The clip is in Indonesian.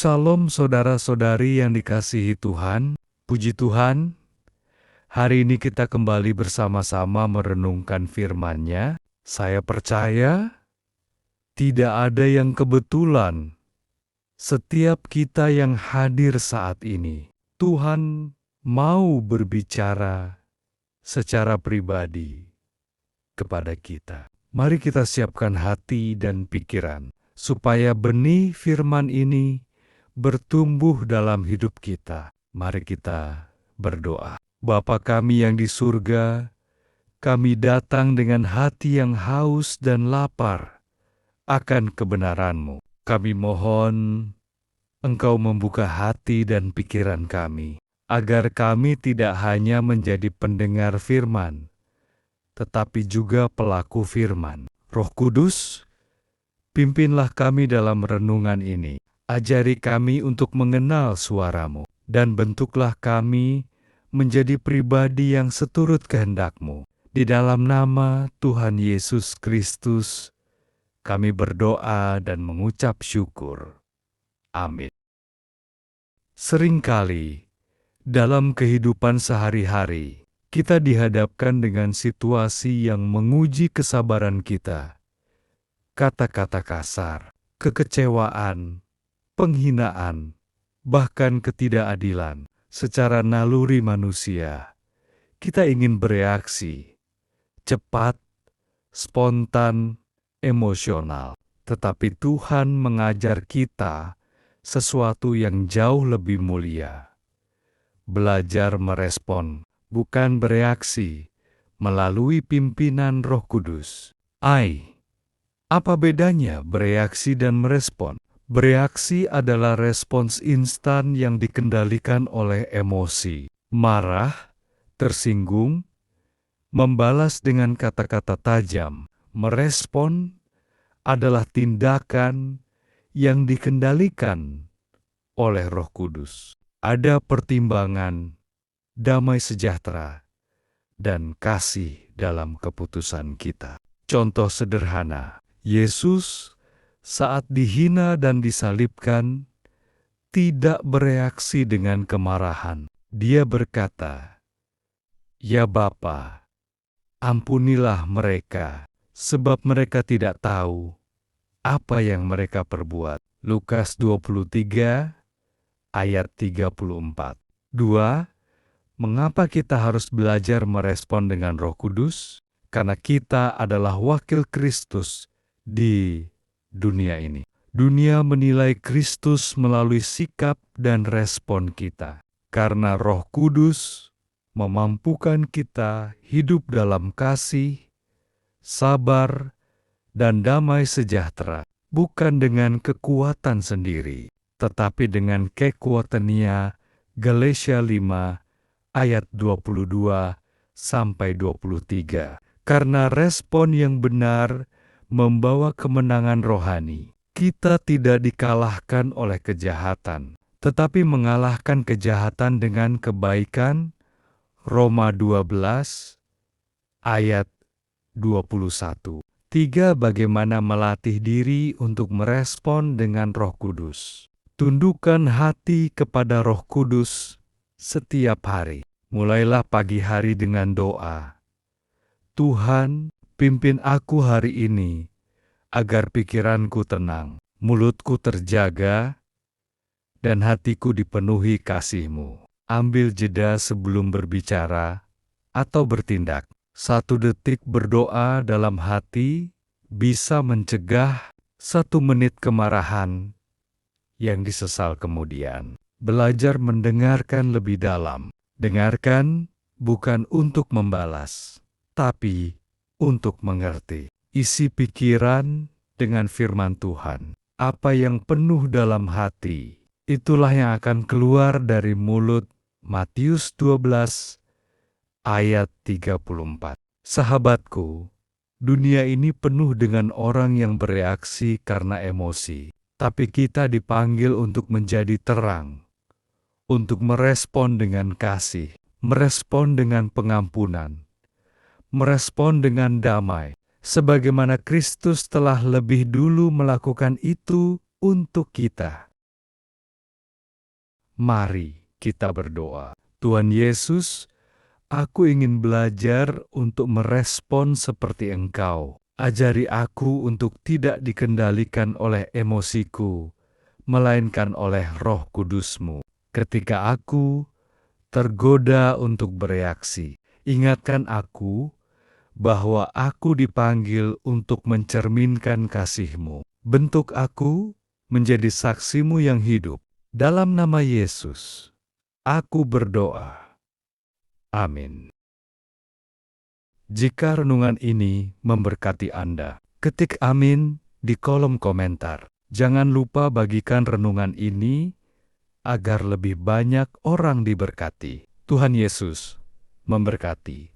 Shalom saudara-saudari yang dikasihi Tuhan, puji Tuhan. Hari ini kita kembali bersama-sama merenungkan firman-Nya. Saya percaya tidak ada yang kebetulan. Setiap kita yang hadir saat ini, Tuhan mau berbicara secara pribadi kepada kita. Mari kita siapkan hati dan pikiran, supaya benih firman ini bertumbuh dalam hidup kita. Mari kita berdoa. Bapa kami yang di surga, kami datang dengan hati yang haus dan lapar akan kebenaran-Mu. Kami mohon Engkau membuka hati dan pikiran kami, agar kami tidak hanya menjadi pendengar firman, tetapi juga pelaku firman. Roh Kudus, pimpinlah kami dalam renungan ini. Ajari kami untuk mengenal suara-Mu, dan bentuklah kami menjadi pribadi yang seturut kehendak-Mu. Di dalam nama Tuhan Yesus Kristus, kami berdoa dan mengucap syukur. Amin. Seringkali, dalam kehidupan sehari-hari, kita dihadapkan dengan situasi yang menguji kesabaran kita. Kata-kata kasar, kekecewaan, penghinaan, bahkan ketidakadilan. Secara naluri manusia, kita ingin bereaksi cepat, spontan, emosional. Tetapi Tuhan mengajar kita sesuatu yang jauh lebih mulia. Belajar merespon, bukan bereaksi, melalui pimpinan Roh Kudus. Apa bedanya bereaksi dan merespon? Bereaksi adalah respons instan yang dikendalikan oleh emosi, marah, tersinggung, membalas dengan kata-kata tajam. Merespon adalah tindakan yang dikendalikan oleh Roh Kudus. Ada pertimbangan, damai sejahtera, dan kasih dalam keputusan kita. Contoh sederhana, Yesus saat dihina dan disalibkan, tidak bereaksi dengan kemarahan. Dia berkata, "Ya Bapa, ampunilah mereka, sebab mereka tidak tahu apa yang mereka perbuat." Lukas 23 ayat 34. 2. Mengapa kita harus belajar merespon dengan Roh Kudus? Karena kita adalah wakil Kristus di dunia ini. Dunia menilai Kristus melalui sikap dan respon kita. Karena Roh Kudus memampukan kita hidup dalam kasih, sabar, dan damai sejahtera, bukan dengan kekuatan sendiri, tetapi dengan kekuatan-Nya. Galatia 5 ayat 22-23. Karena respon yang benar membawa kemenangan rohani. Kita tidak dikalahkan oleh kejahatan, tetapi mengalahkan kejahatan dengan kebaikan. Roma 12 ayat 21. 3. Bagaimana melatih diri untuk merespon dengan Roh Kudus? Tundukkan hati kepada Roh Kudus setiap hari. Mulailah pagi hari dengan doa. Tuhan, pimpin aku hari ini, agar pikiranku tenang, mulutku terjaga, dan hatiku dipenuhi kasih-Mu. Ambil jeda sebelum berbicara atau bertindak. 1 detik berdoa dalam hati bisa mencegah 1 menit kemarahan yang disesal kemudian. Belajar mendengarkan lebih dalam. Dengarkan bukan untuk membalas, tapi untuk mengerti. Isi pikiran dengan firman Tuhan. Apa yang penuh dalam hati, itulah yang akan keluar dari mulut. Matius 12 ayat 34. Sahabatku, dunia ini penuh dengan orang yang bereaksi karena emosi. Tapi kita dipanggil untuk menjadi terang, untuk merespon dengan kasih, merespon dengan pengampunan, merespon dengan damai, sebagaimana Kristus telah lebih dulu melakukan itu untuk kita. Mari kita berdoa. Tuhan Yesus, aku ingin belajar untuk merespon seperti Engkau. Ajari aku untuk tidak dikendalikan oleh emosiku, melainkan oleh Roh Kudus-Mu. Ketika aku tergoda untuk bereaksi, ingatkan aku bahwa aku dipanggil untuk mencerminkan kasih-Mu. Bentuk aku menjadi saksi-Mu yang hidup. Dalam nama Yesus, aku berdoa. Amin. Jika renungan ini memberkati Anda, ketik amin di kolom komentar. Jangan lupa bagikan renungan ini agar lebih banyak orang diberkati. Tuhan Yesus memberkati.